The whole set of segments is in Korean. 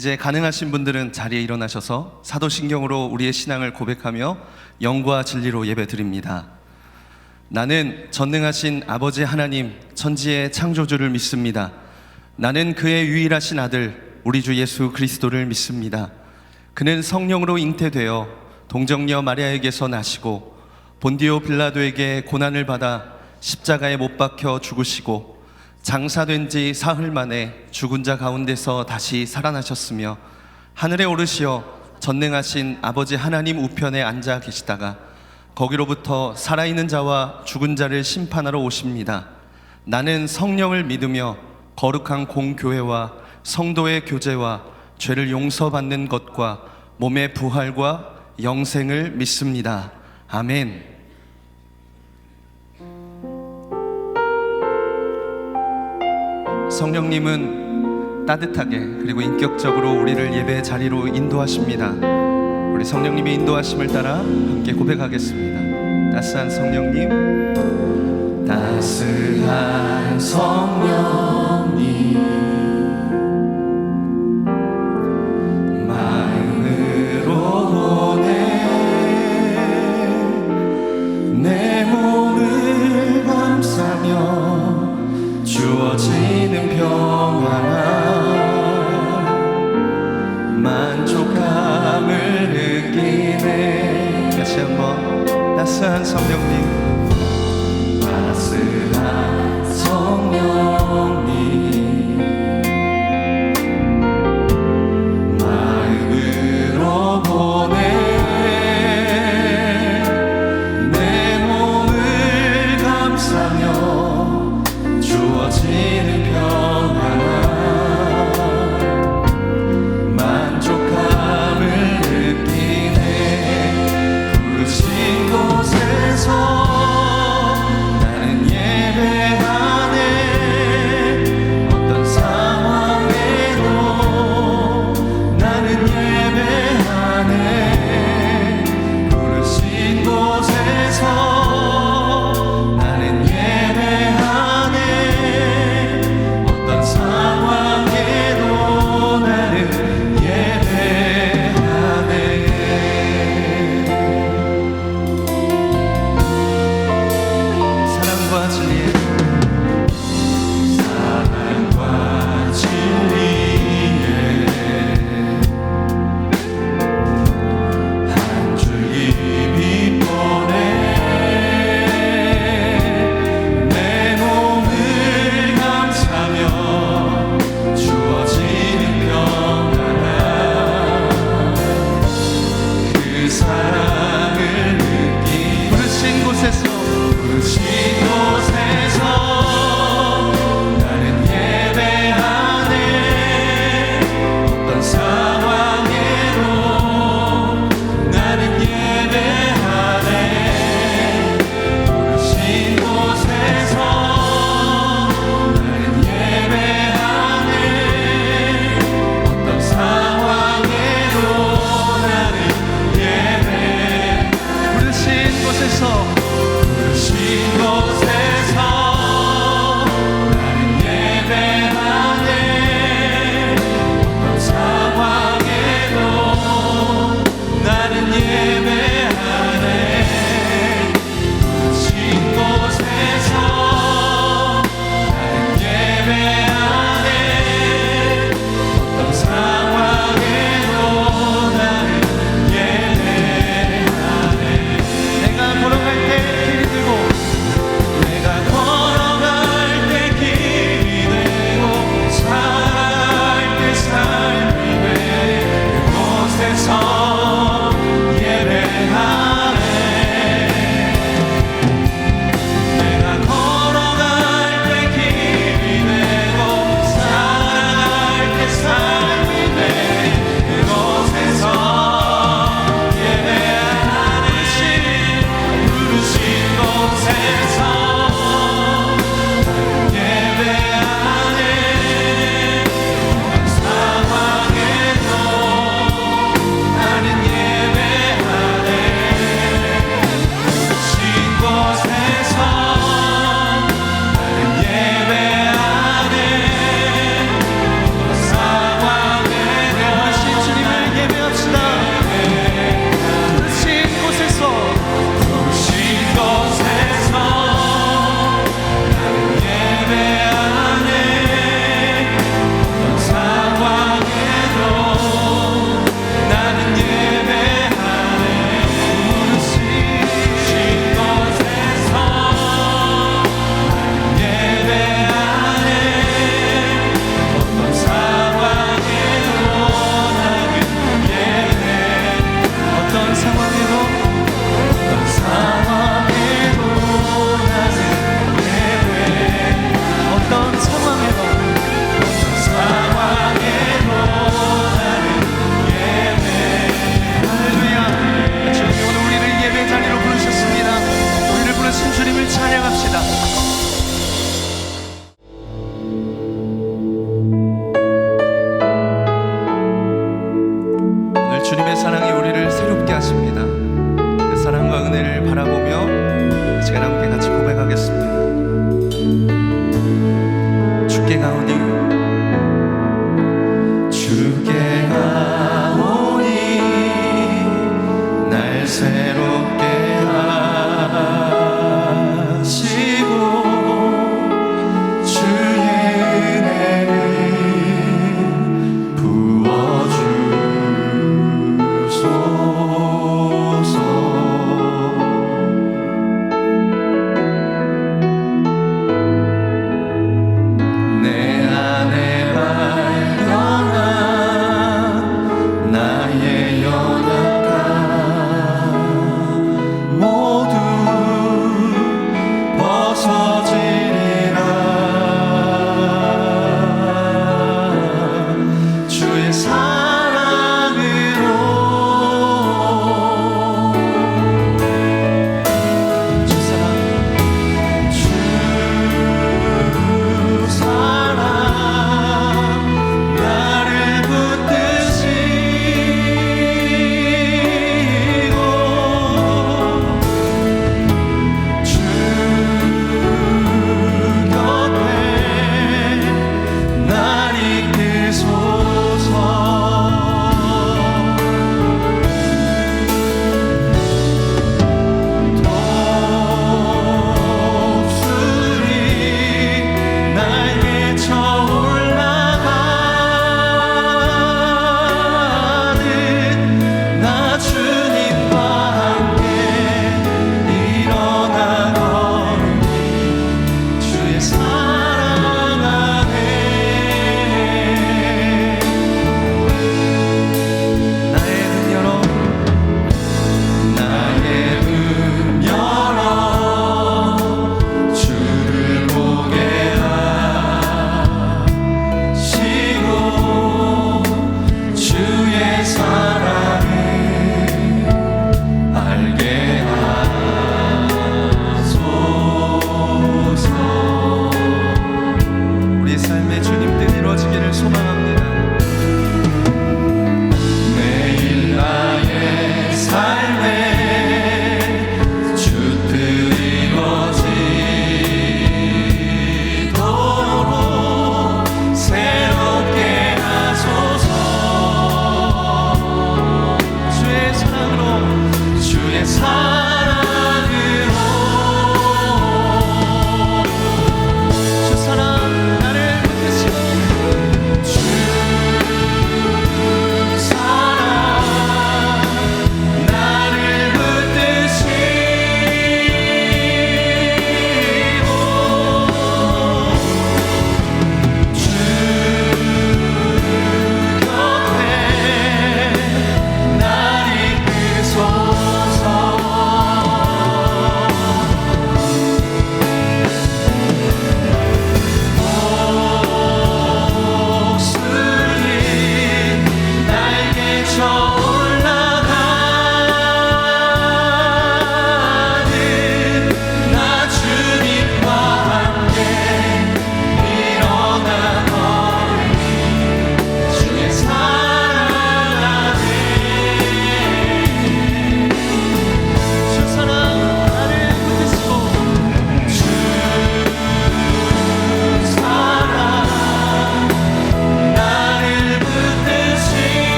이제 가능하신 분들은 자리에 일어나셔서 사도신경으로 우리의 신앙을 고백하며 영과 진리로 예배드립니다. 나는 전능하신 아버지 하나님 천지의 창조주를 믿습니다. 나는 그의 유일하신 아들 우리 주 예수 그리스도를 믿습니다. 그는 성령으로 잉태되어 동정녀 마리아에게서 나시고 본디오 빌라도에게 고난을 받아 십자가에 못 박혀 죽으시고 장사된 지 사흘 만에 죽은 자 가운데서 다시 살아나셨으며 하늘에 오르시어 전능하신 아버지 하나님 우편에 앉아 계시다가 거기로부터 살아있는 자와 죽은 자를 심판하러 오십니다. 나는 성령을 믿으며 거룩한 공교회와 성도의 교제와 죄를 용서받는 것과 몸의 부활과 영생을 믿습니다. 아멘. 성령님은 따뜻하게 그리고 인격적으로 우리를 예배의 자리로 인도하십니다. 우리 성령님의 인도하심을 따라 함께 고백하겠습니다. 따스한 성령님, 따스한 성령님, 마음으로 오네 내 몸을 감싸며 주어지는 평안함 만족감을 느끼네. 다시 한번 따스한 성령님, 따스한 성령님, 마음으로 보내 내 몸을 감싸며 주어지는 평안함 만족감을 느끼네. 부르신 곳에서 나는 예배하네.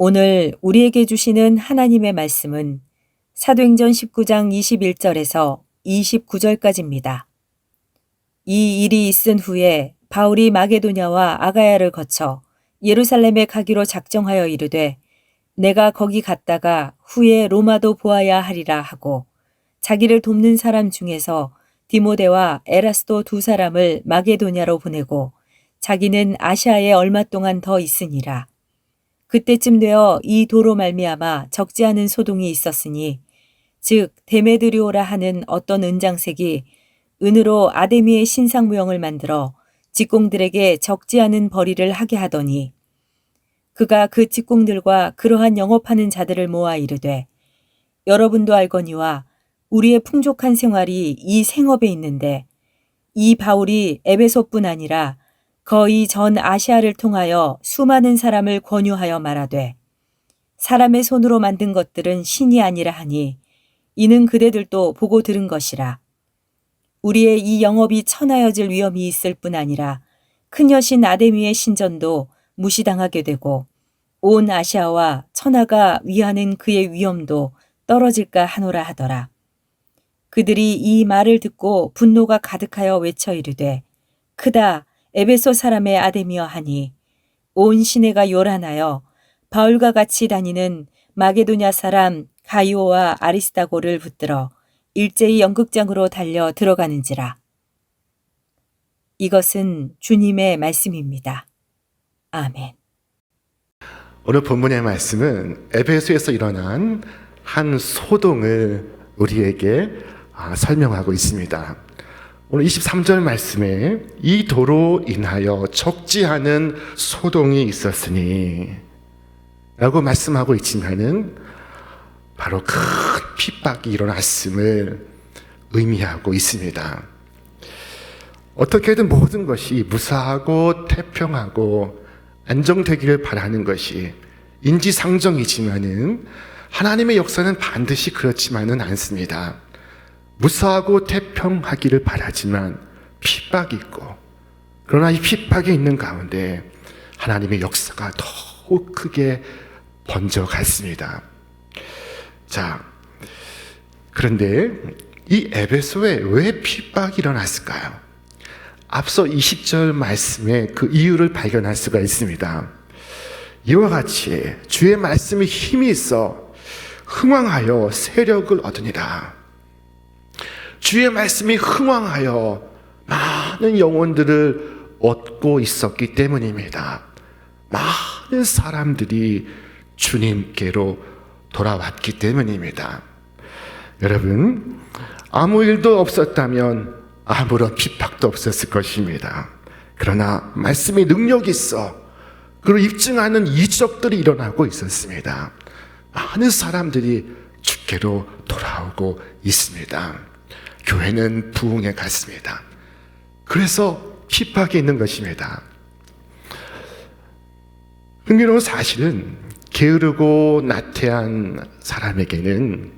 오늘 우리에게 주시는 하나님의 말씀은 사도행전 19장 21절에서 29절까지입니다. 이 일이 있은 후에 바울이 마게도냐와 아가야를 거쳐 예루살렘에 가기로 작정하여 이르되 내가 거기 갔다가 후에 로마도 보아야 하리라 하고 자기를 돕는 사람 중에서 디모데와 에라스도 두 사람을 마게도냐로 보내고 자기는 아시아에 얼마 동안 더 있으니라. 그때쯤 되어 이 도로 말미암아 적지 않은 소동이 있었으니 즉 데메드리오라 하는 어떤 은장색이 은으로 아데미의 신상 모형을 만들어 직공들에게 적지 않은 벌이를 하게 하더니 그가 그 직공들과 그러한 영업하는 자들을 모아 이르되 여러분도 알거니와 우리의 풍족한 생활이 이 생업에 있는데 이 바울이 에베소뿐 아니라 거의 전 아시아를 통하여 수많은 사람을 권유하여 말하되 사람의 손으로 만든 것들은 신이 아니라 하니 이는 그대들도 보고 들은 것이라. 우리의 이 영업이 천하여질 위험이 있을 뿐 아니라 큰 여신 아데미의 신전도 무시당하게 되고 온 아시아와 천하가 위하는 그의 위엄도 떨어질까 하노라 하더라. 그들이 이 말을 듣고 분노가 가득하여 외쳐 이르되 크다 에베소 사람의 아데미여 하니 온 시내가 요란하여 바울과 같이 다니는 마게도냐 사람 가이오와 아리스다고를 붙들어 일제히 연극장으로 달려 들어가는지라. 이것은 주님의 말씀입니다. 아멘. 오늘 본문의 말씀은 에베소에서 일어난 한 소동을 우리에게 설명하고 있습니다. 오늘 23절 말씀에 이 도로 인하여 적지 않은 소동이 있었으니 라고 말씀하고 있지만은 바로 큰 핍박이 일어났음을 의미하고 있습니다. 어떻게든 모든 것이 무사하고 태평하고 안정되기를 바라는 것이 인지상정이지만은 하나님의 역사는 반드시 그렇지만은 않습니다. 무사하고 태평하기를 바라지만 핍박이 있고 그러나 이 핍박이 있는 가운데 하나님의 역사가 더욱 크게 번져갔습니다. 자, 그런데 이 에베소에 왜 핍박이 일어났을까요? 앞서 20절 말씀에 그 이유를 발견할 수가 있습니다. 이와 같이 주의 말씀이 힘이 있어 흥왕하여 세력을 얻으니라. 주의 말씀이 흥왕하여 많은 영혼들을 얻고 있었기 때문입니다. 많은 사람들이 주님께로 돌아왔기 때문입니다. 여러분, 아무 일도 없었다면 아무런 핍박도 없었을 것입니다. 그러나 말씀이 능력이 있어 그걸 입증하는 이적들이 일어나고 있었습니다. 많은 사람들이 주께로 돌아오고 있습니다. 교회는 부흥해 갔습니다. 그래서 핍박이 있는 것입니다. 흥미로운 사실은 게으르고 나태한 사람에게는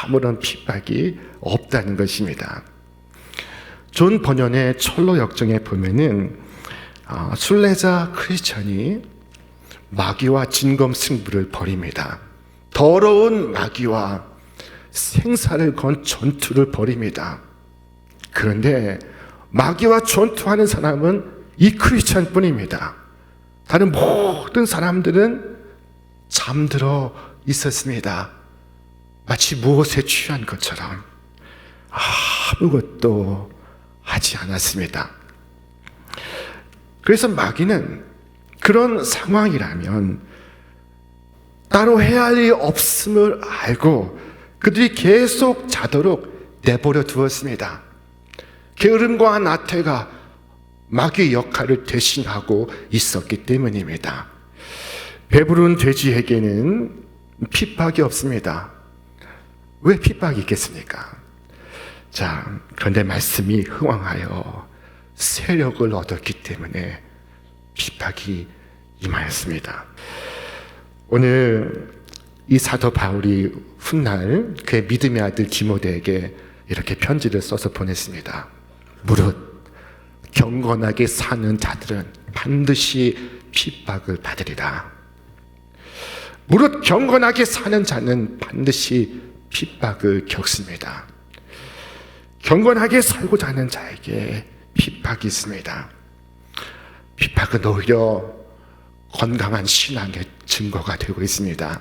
아무런 핍박이 없다는 것입니다. 존 번연의 철로 역정에 보면은 순례자 크리스천이 마귀와 진검승부를 벌입니다. 더러운 마귀와 생사를 건 전투를 벌입니다. 그런데 마귀와 전투하는 사람은 이 크리스천 뿐입니다. 다른 모든 사람들은 잠들어 있었습니다. 마치 무엇에 취한 것처럼 아무것도 하지 않았습니다. 그래서 마귀는 그런 상황이라면 따로 해야 할 일이 없음을 알고 그들이 계속 자도록 내버려 두었습니다. 게으름과 나태가 마귀의 역할을 대신하고 있었기 때문입니다. 배부른 돼지에게는 핍박이 없습니다. 왜 핍박이 있겠습니까? 자, 그런데 말씀이 흥왕하여 세력을 얻었기 때문에 핍박이 임하였습니다. 오늘 이 사도 바울이 훗날 그의 믿음의 아들 디모데에게 이렇게 편지를 써서 보냈습니다. 무릇 경건하게 사는 자들은 반드시 핍박을 받으리라. 무릇 경건하게 사는 자는 반드시 핍박을 겪습니다. 경건하게 살고자 하는 자에게 핍박이 있습니다. 핍박은 오히려 건강한 신앙의 증거가 되고 있습니다.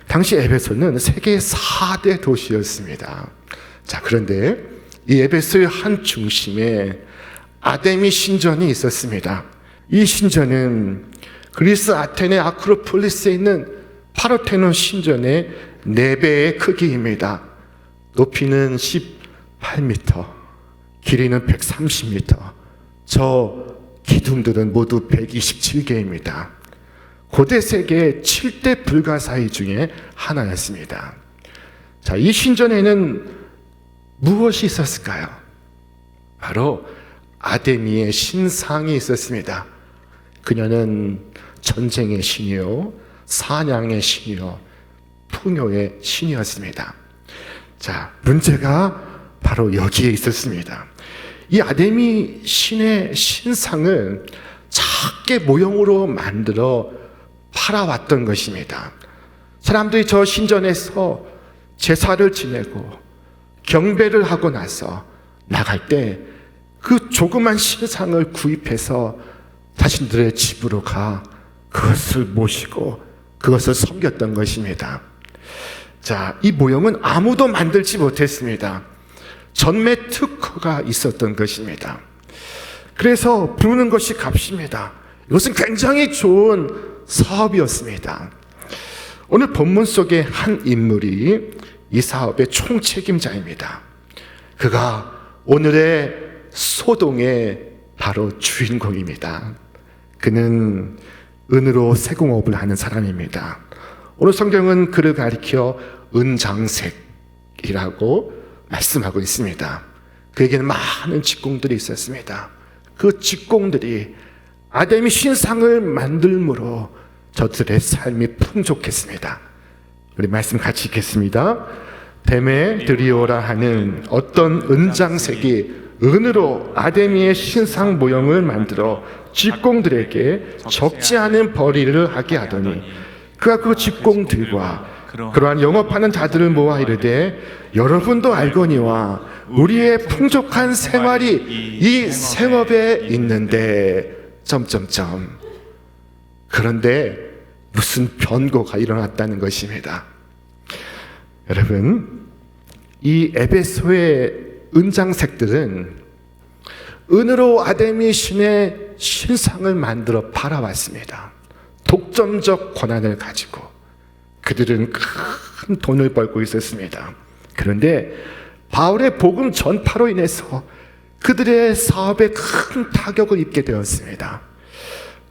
당시 에베소는 세계 4대 도시였습니다. 자, 그런데 이 에베소의 한 중심에 아데미 신전이 있었습니다. 이 신전은 그리스 아테네 아크로폴리스에 있는 파르테논 신전의 4배의 크기입니다. 높이는 18m, 길이는 130m, 저 기둥들은 모두 127개입니다. 고대 세계 7대 불가사의 중에 하나였습니다. 자, 이 신전에는 무엇이 있었을까요? 바로 아데미의 신상이 있었습니다. 그녀는 전쟁의 신이요, 사냥의 신이요, 풍요의 신이었습니다. 자, 문제가 바로 여기에 있었습니다. 이 아데미 신의 신상을 작게 모형으로 만들어 팔아왔던 것입니다. 사람들이 저 신전에서 제사를 지내고 경배를 하고 나서 나갈 때 그 조그만 신상을 구입해서 자신들의 집으로 가 그것을 모시고 그것을 섬겼던 것입니다. 자, 이 모형은 아무도 만들지 못했습니다. 전매 특허가 있었던 것입니다. 그래서 부르는 것이 값입니다. 이것은 굉장히 좋은 사업이었습니다. 오늘 본문 속의 한 인물이 이 사업의 총책임자입니다. 그가 오늘의 소동의 바로 주인공입니다. 그는 은으로 세공업을 하는 사람입니다. 오늘 성경은 그를 가리켜 은장색이라고 말씀하고 있습니다. 그에게는 많은 직공들이 있었습니다. 그 직공들이 아데미 신상을 만들므로 저들의 삶이 풍족했습니다. 우리 말씀 같이 읽겠습니다. 데메드리오라 하는 어떤 은장색이 은으로 아데미의 신상 모형을 만들어 직공들에게 적지 않은 벌이를 하게 하더니 그가 그 직공들과 그러한 영업하는 자들을 모아 이르되 여러분도 알거니와 우리의 풍족한 생활이 이 생업에 있는데 그런데 무슨 변고가 일어났다는 것입니다. 여러분, 이 에베소의 은장색들은 은으로 아데미 신의 신상을 만들어 팔아왔습니다. 독점적 권한을 가지고 그들은 큰 돈을 벌고 있었습니다. 그런데 바울의 복음 전파로 인해서 그들의 사업에 큰 타격을 입게 되었습니다.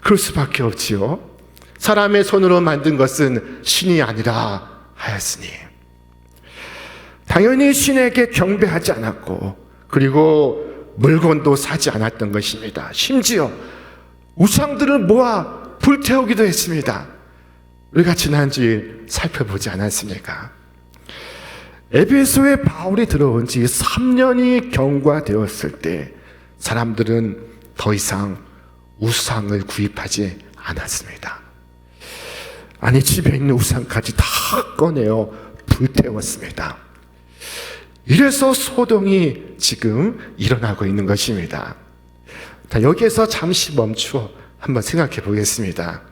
그럴 수밖에 없지요. 사람의 손으로 만든 것은 신이 아니라 하였으니 당연히 신에게 경배하지 않았고 그리고 물건도 사지 않았던 것입니다. 심지어 우상들을 모아 불태우기도 했습니다. 우리가 지난주에 살펴보지 않았습니까? 에베소에 바울이 들어온 지 3년이 경과되었을 때 사람들은 더 이상 우상을 구입하지 않았습니다. 아니, 집에 있는 우상까지 다 꺼내어 불태웠습니다. 이래서 소동이 지금 일어나고 있는 것입니다. 자, 여기에서 잠시 멈추어 한번 생각해 보겠습니다.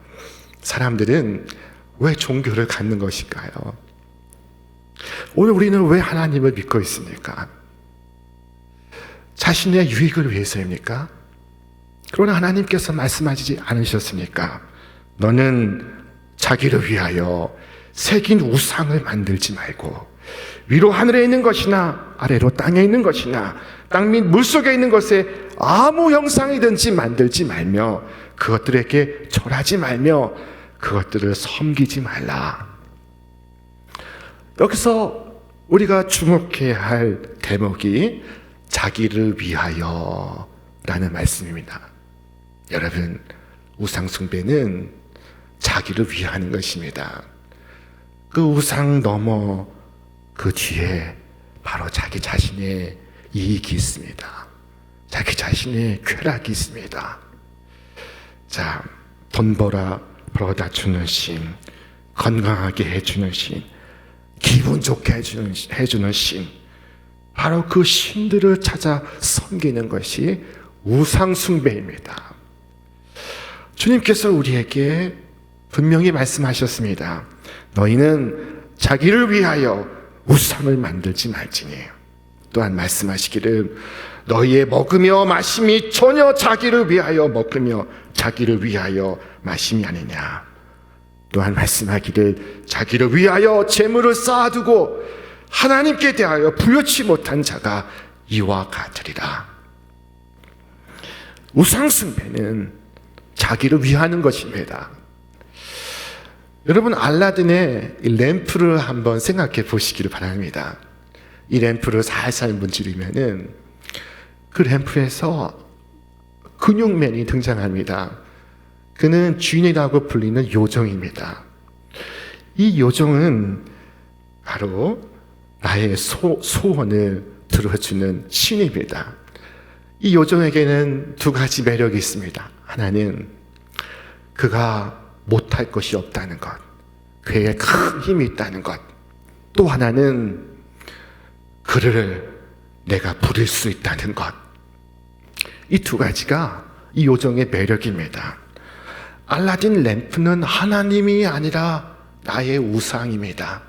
사람들은 왜 종교를 갖는 것일까요? 오늘 우리는 왜 하나님을 믿고 있습니까? 자신의 유익을 위해서입니까? 그러나 하나님께서 말씀하시지 않으셨습니까? 너는 자기를 위하여 새긴 우상을 만들지 말고 위로 하늘에 있는 것이나 아래로 땅에 있는 것이나 땅 및 물속에 있는 것에 아무 형상이든지 만들지 말며 그것들에게 절하지 말며 그것들을 섬기지 말라. 여기서 우리가 주목해야 할 대목이 자기를 위하여 라는 말씀입니다. 여러분, 우상숭배는 자기를 위하는 것입니다. 그 우상 넘어 그 뒤에 바로 자기 자신의 이익이 있습니다. 자기 자신의 쾌락이 있습니다. 자, 돈 벌어다 주는 심, 건강하게 해주는 신, 기분 좋게 해주는 신, 바로 그 신들을 찾아 섬기는 것이 우상숭배입니다. 주님께서 우리에게 분명히 말씀하셨습니다. 너희는 자기를 위하여 우상을 만들지 말지니. 또한 말씀하시기를 너희의 먹으며 마심이 전혀 자기를 위하여 먹으며 자기를 위하여 마심이 아니냐. 또한 말씀하기를 자기를 위하여 재물을 쌓아두고 하나님께 대하여 부여치 못한 자가 이와 같으리라. 우상숭배는 자기를 위하는 것입니다. 여러분, 알라딘의 이 램프를 한번 생각해 보시기를 바랍니다. 이 램프를 살살 문지르면은 그 램프에서 근육맨이 등장합니다. 그는 주인이라고 불리는 요정입니다. 이 요정은 바로 나의 소원을 들어주는 신입니다. 이 요정에게는 두 가지 매력이 있습니다. 하나는 그가 못할 것이 없다는 것, 그에게 큰 힘이 있다는 것. 또 하나는 그를 내가 부릴 수 있다는 것. 이 두 가지가 이 요정의 매력입니다. 알라딘 램프는 하나님이 아니라 나의 우상입니다.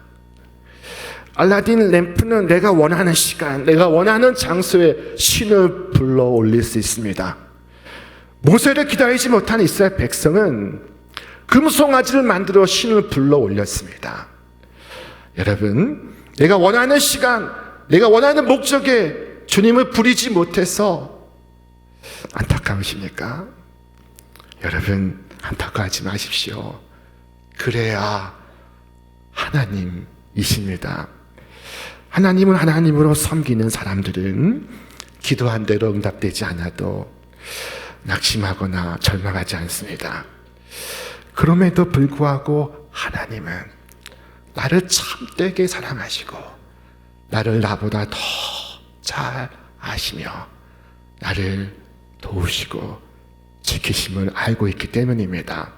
알라딘 램프는 내가 원하는 시간, 내가 원하는 장소에 신을 불러 올릴 수 있습니다. 모세를 기다리지 못한 이스라엘 백성은 금송아지를 만들어 신을 불러 올렸습니다. 여러분, 내가 원하는 시간, 내가 원하는 목적에 주님을 부리지 못해서 안타까우십니까? 여러분, 안타까워하지 마십시오. 그래야 하나님이십니다. 하나님을 하나님으로 섬기는 사람들은 기도한 대로 응답되지 않아도 낙심하거나 절망하지 않습니다. 그럼에도 불구하고 하나님은 나를 참되게 사랑하시고 나를 나보다 더 잘 아시며 나를 도우시고 지키심을 알고 있기 때문입니다.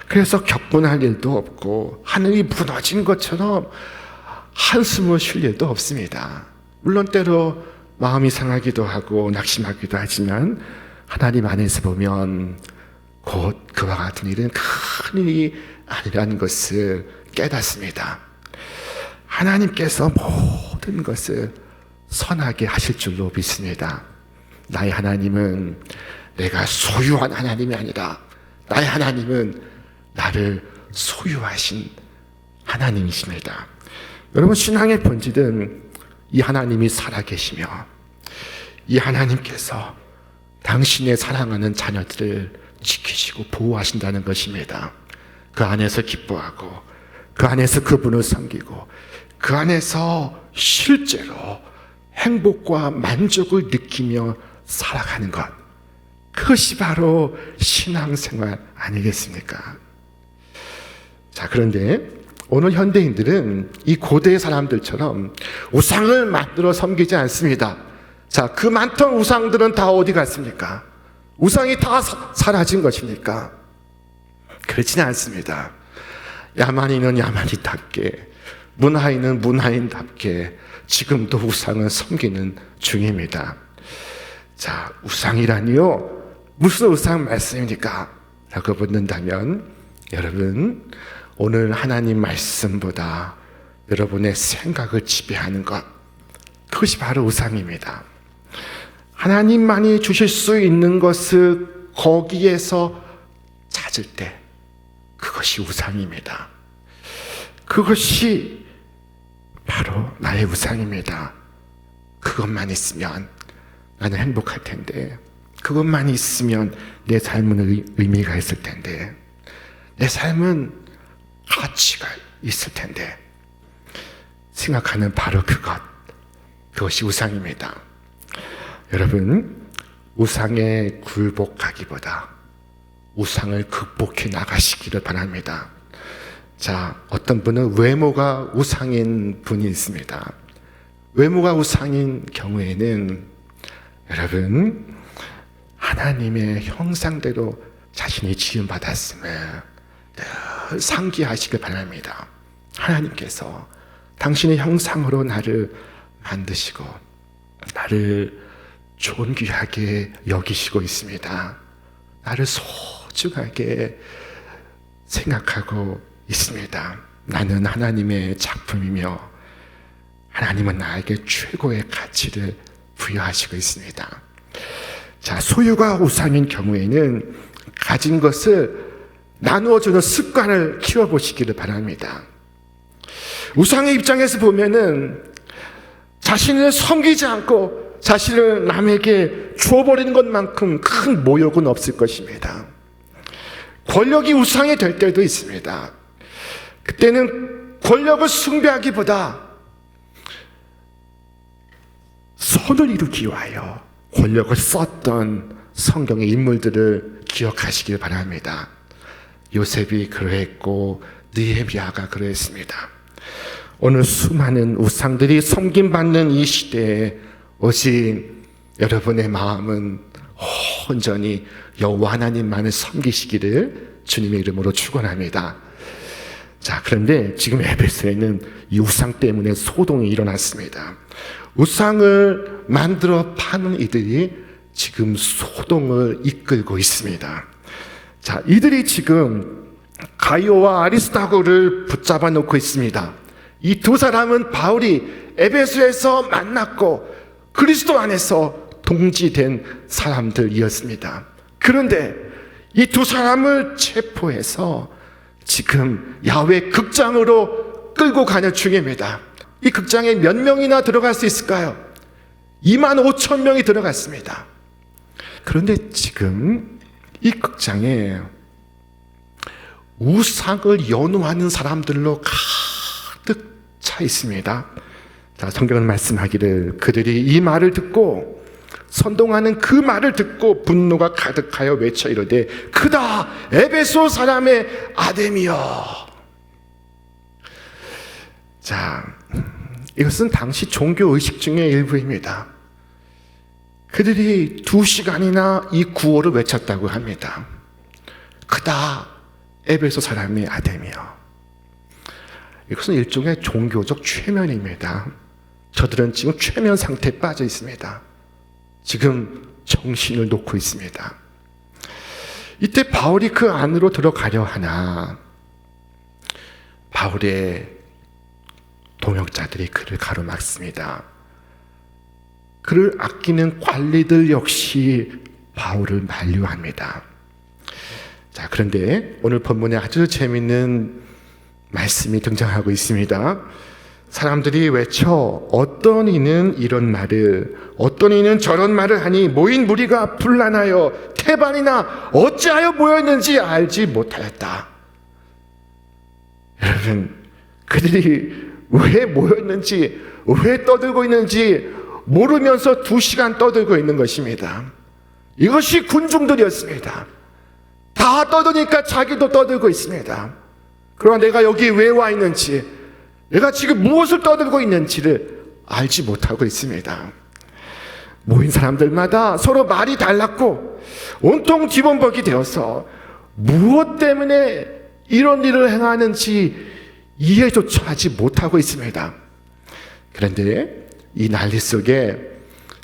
그래서 격분할 일도 없고 하늘이 무너진 것처럼 한숨을 쉴 일도 없습니다. 물론 때로 마음이 상하기도 하고 낙심하기도 하지만 하나님 안에서 보면 곧 그와 같은 일은 큰 일이 아니라는 것을 깨닫습니다. 하나님께서 모든 것을 선하게 하실 줄로 믿습니다. 나의 하나님은 내가 소유한 하나님이 아니라 나의 하나님은 나를 소유하신 하나님이십니다. 여러분, 신앙의 본질은 이 하나님이 살아계시며 이 하나님께서 당신의 사랑하는 자녀들을 지키시고 보호하신다는 것입니다. 그 안에서 기뻐하고 그 안에서 그분을 섬기고 그 안에서 실제로 행복과 만족을 느끼며 살아가는 것, 그것이 바로 신앙생활 아니겠습니까? 자, 그런데 오늘 현대인들은 이 고대 사람들처럼 우상을 만들어 섬기지 않습니다. 자, 그 많던 우상들은 다 어디 갔습니까? 우상이 다 사라진 것입니까? 그렇지는 않습니다. 야만인은 야만인답게, 문화인은 문화인답게 지금도 우상을 섬기는 중입니다. 자, 우상이라니요? 무슨 우상 말씀입니까? 라고 묻는다면 여러분, 오늘 하나님 말씀보다 여러분의 생각을 지배하는 것, 그것이 바로 우상입니다. 하나님만이 주실 수 있는 것을 거기에서 찾을 때 그것이 우상입니다. 그것이 바로 나의 우상입니다. 그것만 있으면 나는 행복할 텐데, 그것만 있으면 내 삶은 의미가 있을 텐데, 내 삶은 가치가 있을 텐데 생각하는 바로 그것이 우상입니다. 여러분, 우상에 굴복하기보다 우상을 극복해 나가시기를 바랍니다. 자, 어떤 분은 외모가 우상인 분이 있습니다. 외모가 우상인 경우에는 여러분, 하나님의 형상대로 자신이 지음받았음을 늘 상기하시길 바랍니다. 하나님께서 당신의 형상으로 나를 만드시고 나를 존귀하게 여기시고 있습니다. 나를 소중하게 생각하고 있습니다. 나는 하나님의 작품이며 하나님은 나에게 최고의 가치를 부여하시고 있습니다. 자, 소유가 우상인 경우에는 가진 것을 나누어주는 습관을 키워보시기를 바랍니다. 우상의 입장에서 보면은 자신을 섬기지 않고 자신을 남에게 주어버리는 것만큼 큰 모욕은 없을 것입니다. 권력이 우상이 될 때도 있습니다. 그때는 권력을 숭배하기보다 선을 이루기 위하여 권력을 썼던 성경의 인물들을 기억하시길 바랍니다. 요셉이 그러했고 느헤미야가 그러했습니다. 오늘 수많은 우상들이 섬김받는 이 시대에 오직 여러분의 마음은 온전히 여호와 하나님만을 섬기시기를 주님의 이름으로 축원합니다. 자, 그런데 지금 에베소에는 이 우상 때문에 소동이 일어났습니다. 우상을 만들어 파는 이들이 지금 소동을 이끌고 있습니다. 자, 이들이 지금 가이오와 아리스타고를 붙잡아 놓고 있습니다. 이 두 사람은 바울이 에베소에서 만났고 그리스도 안에서 동지된 사람들이었습니다. 그런데 이 두 사람을 체포해서 지금 야외 극장으로 끌고 가는 중입니다. 이 극장에 몇 명이나 들어갈 수 있을까요? 25,000명이 들어갔습니다. 그런데 지금 이 극장에 우상을 연호하는 사람들로 가득 차 있습니다. 자, 성경은 말씀하기를 그들이 이 말을 듣고 선동하는 그 말을 듣고 분노가 가득하여 외쳐 이르되 크다 에베소 사람의 아데미여. 자, 이것은 당시 종교 의식 중의 일부입니다. 그들이 2시간이나 이 구호를 외쳤다고 합니다. 크다 에베소 사람의 아데미여. 이것은 일종의 종교적 최면입니다. 저들은 지금 최면 상태에 빠져 있습니다. 지금 정신을 놓고 있습니다. 이때 바울이 그 안으로 들어가려 하나 바울의 동역자들이 그를 가로막습니다. 그를 아끼는 관리들 역시 바울을 만류합니다. 자, 그런데 오늘 본문에 아주 재미있는 말씀이 등장하고 있습니다. 사람들이 외쳐 어떤 이는 이런 말을 어떤 이는 저런 말을 하니 모인 무리가 분란하여 태반이나 어찌하여 모였는지 알지 못하였다. 여러분, 그들이 왜 모였는지 왜 떠들고 있는지 모르면서 2시간 떠들고 있는 것입니다. 이것이 군중들이었습니다. 다 떠드니까 자기도 떠들고 있습니다. 그러나 내가 여기 왜 와 있는지, 내가 지금 무엇을 떠들고 있는지를 알지 못하고 있습니다. 모인 사람들마다 서로 말이 달랐고 온통 뒤범벅이 되어서 무엇 때문에 이런 일을 행하는지 이해조차 하지 못하고 있습니다. 그런데 이 난리 속에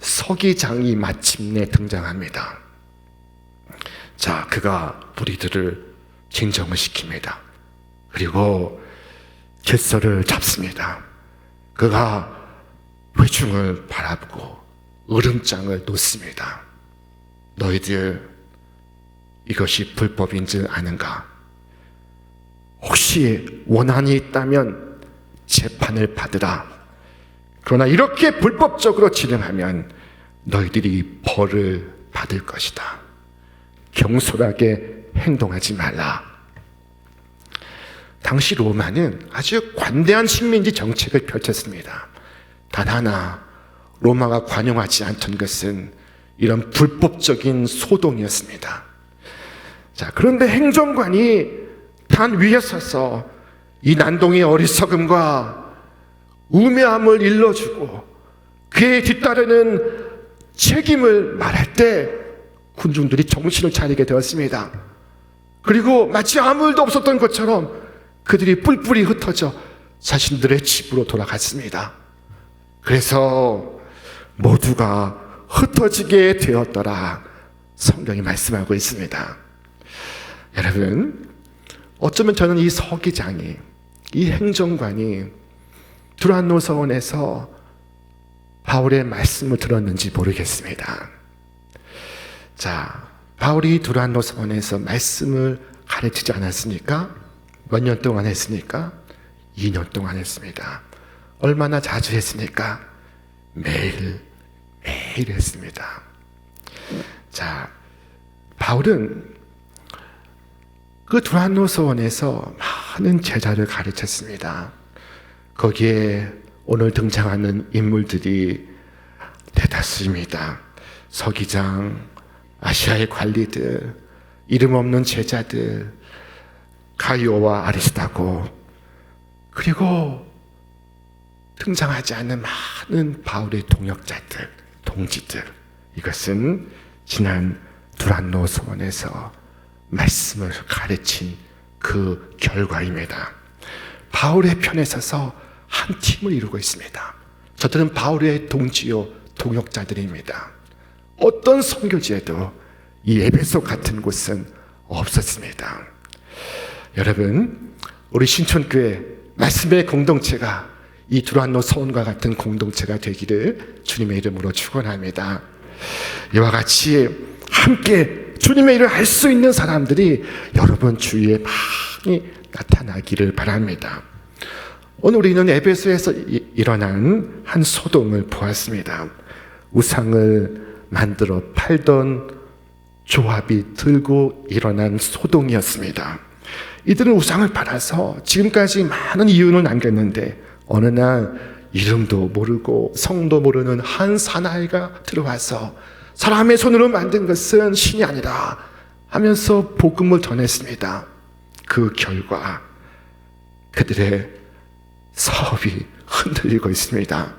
서기장이 마침내 등장합니다. 자, 그가 무리들을 진정을 시킵니다. 그리고 질서를 잡습니다. 그가 회중을 바라보고 으름장을 놓습니다. 너희들 이것이 불법인 줄 아는가? 혹시 원한이 있다면 재판을 받으라. 그러나 이렇게 불법적으로 진행하면 너희들이 벌을 받을 것이다. 경솔하게 행동하지 말라. 당시 로마는 아주 관대한 식민지 정책을 펼쳤습니다. 단 하나 로마가 관용하지 않던 것은 이런 불법적인 소동이었습니다. 자, 그런데 행정관이 단 위에 서서 이 난동의 어리석음과 우매함을 일러주고 그에 뒤따르는 책임을 말할 때 군중들이 정신을 차리게 되었습니다. 그리고 마치 아무 일도 없었던 것처럼 그들이 뿔뿔이 흩어져 자신들의 집으로 돌아갔습니다. 그래서 모두가 흩어지게 되었더라, 성경이 말씀하고 있습니다. 여러분, 어쩌면 저는 이 서기장이, 이 행정관이 두란노 서원에서 바울의 말씀을 들었는지 모르겠습니다. 자, 바울이 두란노 서원에서 말씀을 가르치지 않았습니까? 몇 년 동안 했습니까? 2년 동안 했습니다. 얼마나 자주 했습니까? 매일 했습니다. 자, 바울은 그 두란노 서원에서 많은 제자를 가르쳤습니다. 거기에 오늘 등장하는 인물들이 대다수입니다. 서기장, 아시아의 관리들, 이름 없는 제자들, 가이오와 아리스타고, 그리고 등장하지 않는 많은 바울의 동역자들, 동지들. 이것은 지난 두란노 서원에서 말씀을 가르친 그 결과입니다. 바울의 편에 서서 한 팀을 이루고 있습니다. 저들은 바울의 동지요, 동역자들입니다. 어떤 선교지에도 이 에베소 같은 곳은 없었습니다. 여러분, 우리 신촌교회 말씀의 공동체가 이 두란노 서원과 같은 공동체가 되기를 주님의 이름으로 축원합니다. 이와 같이 함께 주님의 일을 할 수 있는 사람들이 여러분 주위에 많이 나타나기를 바랍니다. 오늘 우리는 에베소에서 일어난 한 소동을 보았습니다. 우상을 만들어 팔던 조합이 들고 일어난 소동이었습니다. 이들은 우상을 팔아서 지금까지 많은 이윤을 남겼는데 어느 날 이름도 모르고 성도 모르는 한 사나이가 들어와서 사람의 손으로 만든 것은 신이 아니라 하면서 복음을 전했습니다. 그 결과 그들의 사업이 흔들리고 있습니다.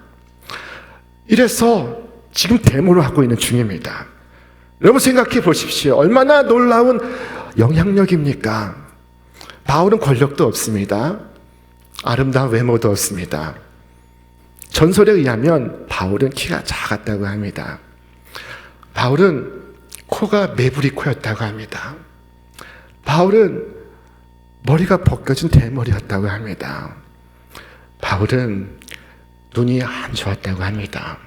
이래서 지금 데모를 하고 있는 중입니다. 여러분 생각해 보십시오. 얼마나 놀라운 영향력입니까? 바울은 권력도 없습니다. 아름다운 외모도 없습니다. 전설에 의하면 바울은 키가 작았다고 합니다. 바울은 코가 메부리 코였다고 합니다. 바울은 머리가 벗겨진 대머리였다고 합니다. 바울은 눈이 안 좋았다고 합니다.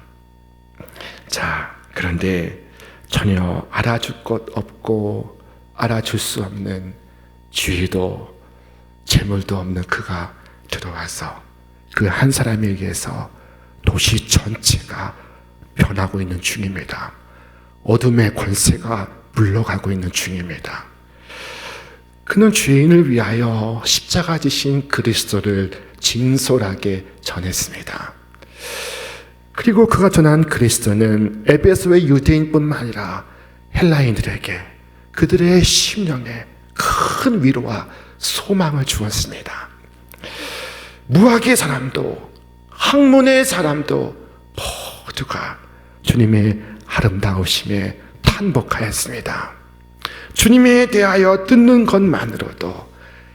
자, 그런데 전혀 알아줄 것 없고 알아줄 수 없는 지위도 재물도 없는 그가 들어와서 그 한 사람에 의해서 도시 전체가 변하고 있는 중입니다. 어둠의 권세가 물러가고 있는 중입니다. 그는 죄인을 위하여 십자가 지신 그리스도를 진솔하게 전했습니다. 그리고 그가 전한 그리스도는 에베소의 유대인뿐만 아니라 헬라인들에게 그들의 심령에 큰 위로와 소망을 주었습니다. 무학의 사람도 학문의 사람도 모두가 주님의 아름다우심에 탄복하였습니다. 주님에 대하여 듣는 것만으로도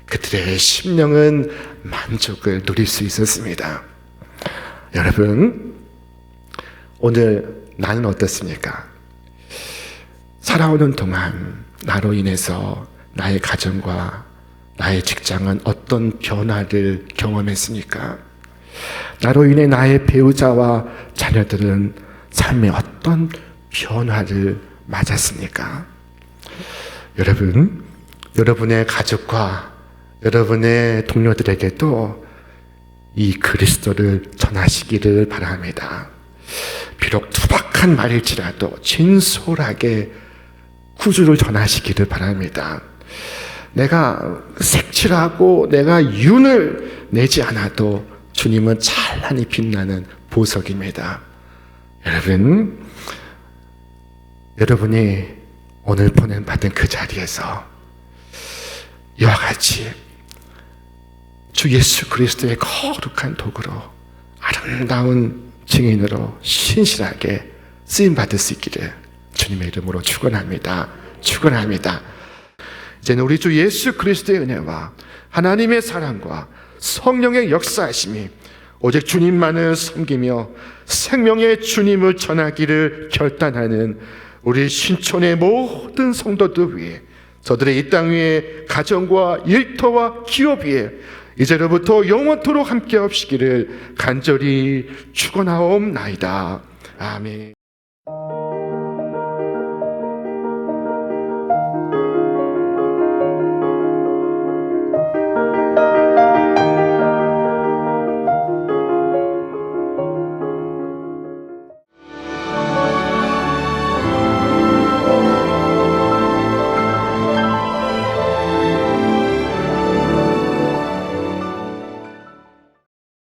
그들의 심령은 만족을 누릴 수 있었습니다. 여러분, 오늘 나는 어떻습니까? 살아오는 동안 나로 인해서 나의 가정과 나의 직장은 어떤 변화를 경험했습니까? 나로 인해 나의 배우자와 자녀들은 삶에 어떤 변화를 맞았습니까? 여러분, 여러분의 가족과 여러분의 동료들에게도 이 그리스도를 전하시기를 바랍니다. 비록 투박한 말일지라도 진솔하게 구주를 전하시기를 바랍니다. 내가 색칠하고 내가 윤을 내지 않아도 주님은 찬란히 빛나는 보석입니다. 여러분, 여러분이 오늘 보냄받은 그 자리에서 이와 같이 주 예수 그리스도의 거룩한 도구로 아름다운 증인으로 신실하게 쓰임받을 수 있기를 주님의 이름으로 축원합니다. 축원합니다. 이제는 우리 주 예수 그리스도의 은혜와 하나님의 사랑과 성령의 역사하심이 오직 주님만을 섬기며 생명의 주님을 전하기를 결단하는 우리 신촌의 모든 성도들 위해, 저들의 이 땅 위에 가정과 일터와 기업 위에 이제로부터 영원토록 함께 하시기를 간절히 축원하옵나이다. 아멘.